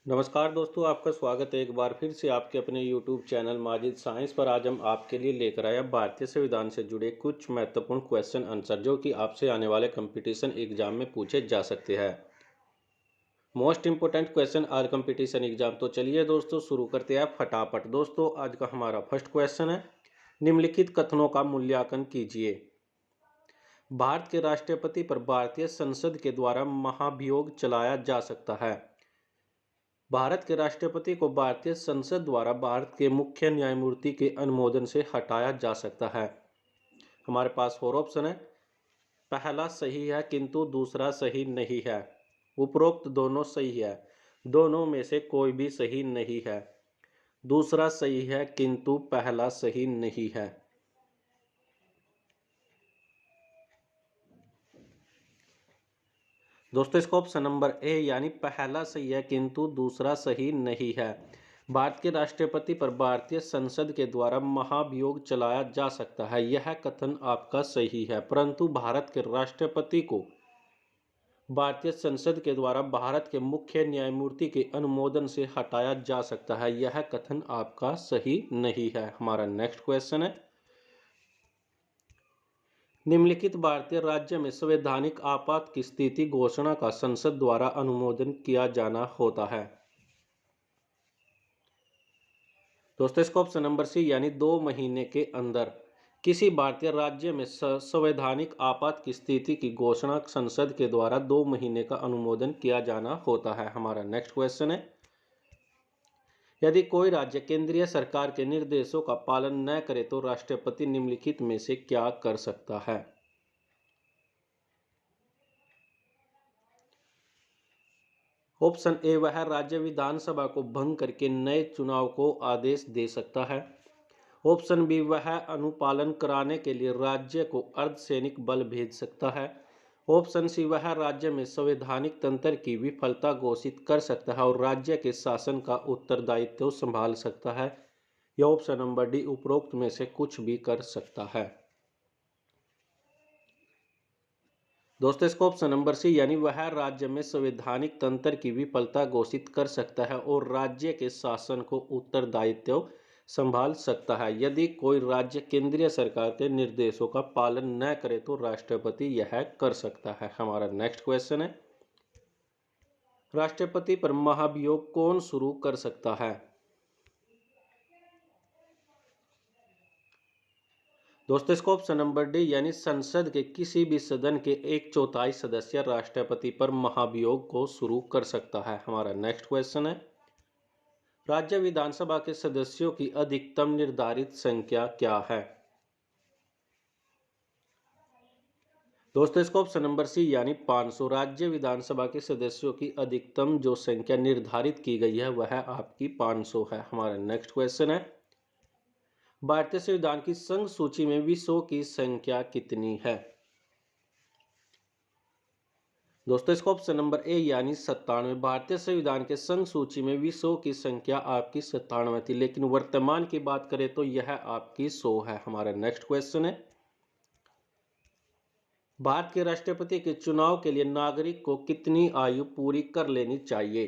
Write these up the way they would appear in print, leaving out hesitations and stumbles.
नमस्कार दोस्तों, आपका स्वागत है एक बार फिर से आपके अपने YouTube चैनल माजिद साइंस पर। आज हम आपके लिए लेकर आए हैं भारतीय संविधान से जुड़े कुछ महत्वपूर्ण क्वेश्चन आंसर जो कि आपसे आने वाले कंपटीशन एग्जाम में पूछे जा सकते हैं। Most important question are competition exam. तो चलिए दोस्तों शुरू करते हैं फटाफट। दोस्तों आज का हमारा फर्स्ट क्वेश्चन है, निम्नलिखित कथनों का मूल्यांकन कीजिए। भारत के राष्ट्रपति पर भारतीय संसद के द्वारा महाभियोग चलाया जा सकता है। भारत के राष्ट्रपति को भारतीय संसद द्वारा भारत के मुख्य न्यायमूर्ति के अनुमोदन से हटाया जा सकता है। हमारे पास 4 ऑप्शन है। पहला सही है किंतु दूसरा सही नहीं है। उपरोक्त दोनों सही है, दोनों में से कोई भी सही नहीं है। दूसरा सही है किंतु पहला सही नहीं है। दोस्तों इसका ऑप्शन नंबर ए यानी पहला सही है किंतु दूसरा सही नहीं है। भारत के राष्ट्रपति पर भारतीय संसद के द्वारा महाभियोग चलाया जा सकता है, यह कथन आपका सही है, परंतु भारत के राष्ट्रपति को भारतीय संसद के द्वारा भारत के मुख्य न्यायमूर्ति के अनुमोदन से हटाया जा सकता है, यह कथन आपका सही नहीं है। हमारा नेक्स्ट क्वेश्चन है, निम्नलिखित भारतीय राज्य में संवैधानिक आपात की स्थिति घोषणा का संसद द्वारा अनुमोदन किया जाना होता है। दोस्तों इसका ऑप्शन नंबर सी यानी 2 महीने के अंदर। किसी भारतीय राज्य में संवैधानिक आपात की स्थिति की घोषणा संसद के द्वारा 2 महीने का अनुमोदन किया जाना होता है। हमारा नेक्स्ट क्वेश्चन है, यदि कोई राज्य केंद्रीय सरकार के निर्देशों का पालन न करे तो राष्ट्रपति निम्नलिखित में से क्या कर सकता है। ऑप्शन ए, वह राज्य विधानसभा को भंग करके नए चुनाव को आदेश दे सकता है। ऑप्शन बी, वह अनुपालन कराने के लिए राज्य को अर्धसैनिक बल भेज सकता है। ऑप्शन सी, वह राज्य में संवैधानिक तंत्र की विफलता घोषित कर सकता है और राज्य के शासन का उत्तरदायित्व संभाल सकता है। या ऑप्शन नंबर डी, उपरोक्त में से कुछ भी कर सकता है। दोस्तों इसका ऑप्शन नंबर सी यानी वह राज्य में संवैधानिक तंत्र की विफलता घोषित कर सकता है और राज्य के शासन को उत्तरदायित्व संभाल सकता है। यदि कोई राज्य केंद्रीय सरकार के निर्देशों का पालन न करे तो राष्ट्रपति यह कर सकता है। हमारा नेक्स्ट क्वेश्चन है, राष्ट्रपति पर महाभियोग कौन शुरू कर सकता है। दोस्तों इसका ऑप्शन नंबर डी यानी संसद के किसी भी सदन के 1/4 सदस्य राष्ट्रपति पर महाभियोग को शुरू कर सकता है। हमारा नेक्स्ट क्वेश्चन है, राज्य विधानसभा के सदस्यों की अधिकतम निर्धारित संख्या क्या है। दोस्तों इसका ऑप्शन नंबर सी यानी 500। राज्य विधानसभा के सदस्यों की अधिकतम जो संख्या निर्धारित की गई है वह आपकी 500 है। हमारा नेक्स्ट क्वेश्चन है, भारतीय संविधान की संघ सूची में विषयों की संख्या कितनी है। दोस्तों इसका ऑप्शन नंबर ए यानी 97। भारतीय संविधान के संघ सूची में विषयों की संख्या आपकी 97 थी, लेकिन वर्तमान की बात करें तो यह आपकी 100 है। हमारा नेक्स्ट क्वेश्चन है, भारत के राष्ट्रपति के चुनाव के लिए नागरिक को कितनी आयु पूरी कर लेनी चाहिए।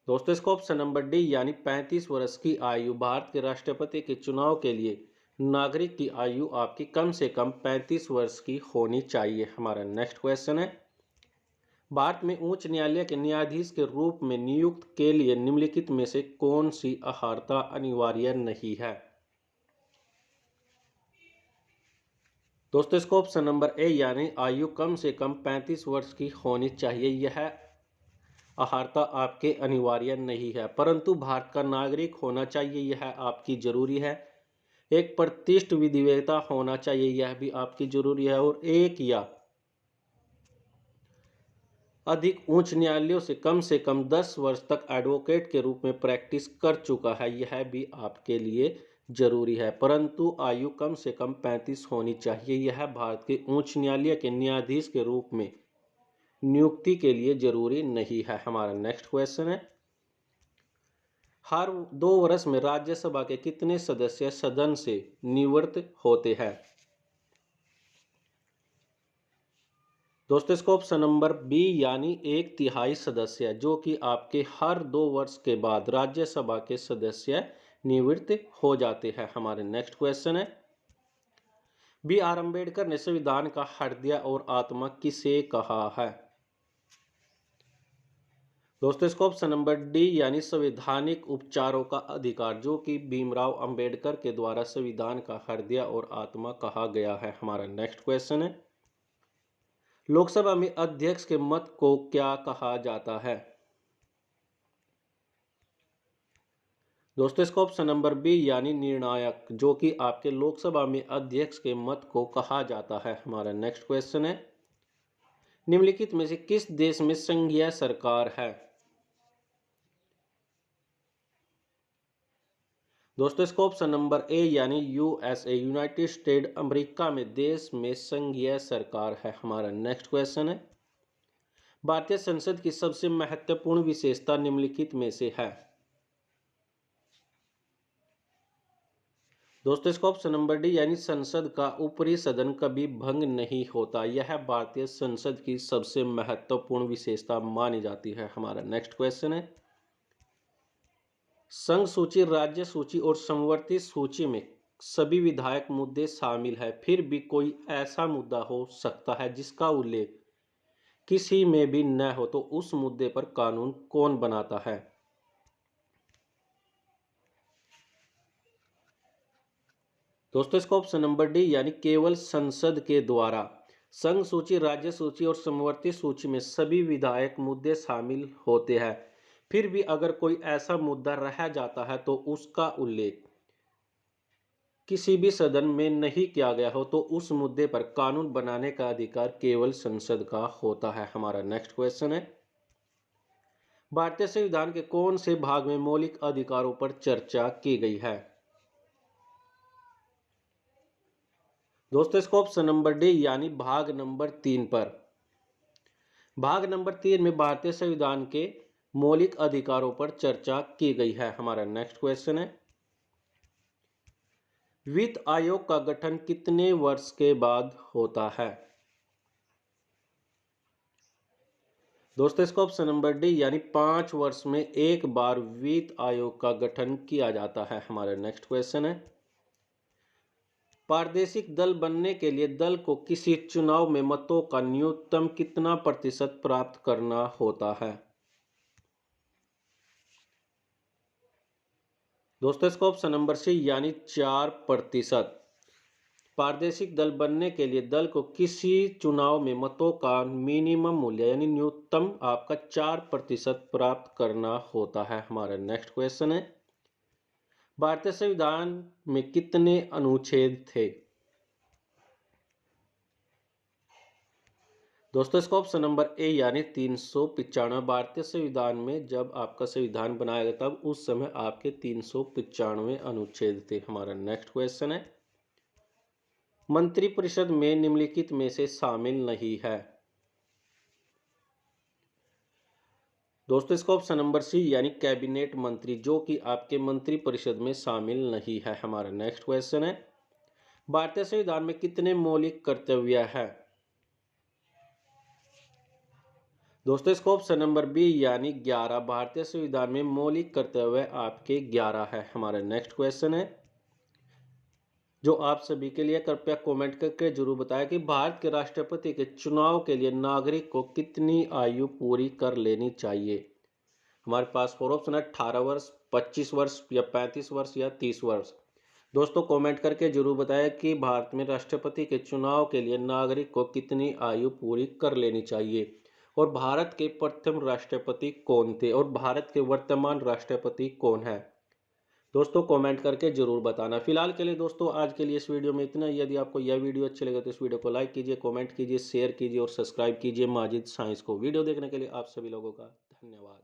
दोस्तों इसका ऑप्शन नंबर डी यानी 35 वर्ष की आयु। भारत के राष्ट्रपति के चुनाव के लिए नागरिक की आयु आपकी कम से कम 35 वर्ष की होनी चाहिए। हमारा नेक्स्ट क्वेश्चन है, भारत में उच्च न्यायालय के न्यायाधीश के रूप में नियुक्त के लिए निम्नलिखित में से कौन सी अर्हता अनिवार्य नहीं है। दोस्तों इसका ऑप्शन नंबर ए यानी आयु कम से कम 35 वर्ष की होनी चाहिए, यह अर्हता आपके अनिवार्य नहीं है, परंतु भारत का नागरिक होना चाहिए यह आपकी जरूरी है। एक प्रतिष्ठित विधिवेत्ता होना चाहिए यह भी आपकी जरूरी है, और एक या अधिक उच्च न्यायालयों से कम 10 वर्ष तक एडवोकेट के रूप में प्रैक्टिस कर चुका है यह भी आपके लिए जरूरी है, परंतु आयु कम से कम 35 होनी चाहिए, यह भारत के उच्च न्यायालय के न्यायाधीश के रूप में नियुक्ति के लिए जरूरी नहीं है। हमारा नेक्स्ट क्वेश्चन है, हर 2 वर्ष में राज्यसभा के कितने सदस्य सदन से निवृत्त होते हैं। दोस्तों इसका ऑप्शन नंबर बी यानी 1/3 सदस्य, जो कि आपके हर 2 वर्ष के बाद राज्यसभा के सदस्य निवृत्त हो जाते हैं। हमारे नेक्स्ट क्वेश्चन है, बी आर अम्बेडकर ने संविधान का हृदय और आत्मा किसे कहा है? दोस्तों इसका ऑप्शन नंबर डी यानी संवैधानिक उपचारों का अधिकार, जो कि भीमराव अंबेडकर के द्वारा संविधान का हृदय और आत्मा कहा गया है। हमारा नेक्स्ट क्वेश्चन है, लोकसभा में अध्यक्ष के मत को क्या कहा जाता है? दोस्तों इसका ऑप्शन नंबर बी यानी निर्णायक, जो कि आपके लोकसभा में अध्यक्ष के मत को कहा जाता है। हमारा नेक्स्ट क्वेश्चन है, निम्नलिखित में से किस देश में संघीय सरकार है? दोस्तों इसका ऑप्शन नंबर ए यानी यूएसए, यूनाइटेड स्टेट अमेरिका में देश में संघीय सरकार है। हमारा नेक्स्ट क्वेश्चन है, भारतीय संसद की सबसे महत्वपूर्ण विशेषता निम्नलिखित में से है? दोस्तों इसका ऑप्शन नंबर डी यानी संसद का ऊपरी सदन कभी भंग नहीं होता, यह भारतीय संसद की सबसे महत्वपूर्ण विशेषता मानी जाती है। हमारा नेक्स्ट क्वेश्चन है, संघ सूची, राज्य सूची और समवर्ती सूची में सभी विधायक मुद्दे शामिल है, फिर भी कोई ऐसा मुद्दा हो सकता है जिसका उल्लेख किसी में भी न हो, तो उस मुद्दे पर कानून कौन बनाता है? दोस्तों इसका ऑप्शन नंबर डी यानी केवल संसद के द्वारा। संघ सूची, राज्य सूची और समवर्ती सूची में सभी विधायक मुद्दे शामिल होते हैं, फिर भी अगर कोई ऐसा मुद्दा रह जाता है तो उसका उल्लेख किसी भी सदन में नहीं किया गया हो, तो उस मुद्दे पर कानून बनाने का अधिकार केवल संसद का होता है। हमारा नेक्स्ट क्वेश्चन है, भारतीय संविधान के कौन से भाग में मौलिक अधिकारों पर चर्चा की गई है? दोस्तों इसका ऑप्शन नंबर डी यानी भाग नंबर 3 पर। भाग नंबर 3 में भारतीय संविधान के मौलिक अधिकारों पर चर्चा की गई है। हमारा नेक्स्ट क्वेश्चन है, वित्त आयोग का गठन कितने वर्ष के बाद होता है? दोस्तों इसका ऑप्शन नंबर डी यानी 5 वर्ष में एक बार वित्त आयोग का गठन किया जाता है। हमारा नेक्स्ट क्वेश्चन है, प्रादेशिक दल बनने के लिए दल को किसी चुनाव में मतों का न्यूनतम कितना प्रतिशत प्राप्त करना होता है? दोस्तों इसका ऑप्शन नंबर सी यानी 4%। प्रादेशिक दल बनने के लिए दल को किसी चुनाव में मतों का मिनिमम मूल्य यानी न्यूनतम आपका 4% प्राप्त करना होता है। हमारा नेक्स्ट क्वेश्चन है, भारतीय संविधान में कितने अनुच्छेद थे? दोस्तों इसका ऑप्शन नंबर ए यानी 395। भारतीय संविधान में जब आपका संविधान बनाया गया तब उस समय आपके 395 अनुच्छेद थे। हमारा नेक्स्ट क्वेश्चन है, मंत्रिपरिषद में निम्नलिखित में से शामिल नहीं है? दोस्तों इसका ऑप्शन नंबर सी यानी कैबिनेट मंत्री, जो कि आपके मंत्रिपरिषद में शामिल नहीं है। हमारा नेक्स्ट क्वेश्चन है, भारतीय संविधान में कितने मौलिक कर्तव्य है? दोस्तों इसका ऑप्शन नंबर बी यानी 11। भारतीय संविधान में मौलिक कर्तव्य आपके 11 है। हमारा नेक्स्ट क्वेश्चन है, जो आप सभी के लिए, कृपया कमेंट करके जरूर बताएं कि भारत के राष्ट्रपति के चुनाव के लिए नागरिक को कितनी आयु पूरी कर लेनी चाहिए? हमारे पास फोर ऑप्शन है, 18 वर्ष, 25 वर्ष या 35 वर्ष या 30 वर्ष। दोस्तों कमेंट करके जरूर बताएं कि भारत में राष्ट्रपति के चुनाव के लिए नागरिक को कितनी आयु पूरी कर लेनी चाहिए और भारत के प्रथम राष्ट्रपति कौन थे और भारत के वर्तमान राष्ट्रपति कौन है? दोस्तों कमेंट करके जरूर बताना। फिलहाल के लिए दोस्तों आज के लिए इस वीडियो में इतना। यदि आपको यह वीडियो अच्छी लगे तो इस वीडियो को लाइक कीजिए, कमेंट कीजिए, शेयर कीजिए और सब्सक्राइब कीजिए माजिद साइंस को। वीडियो देखने के लिए आप सभी लोगों का धन्यवाद।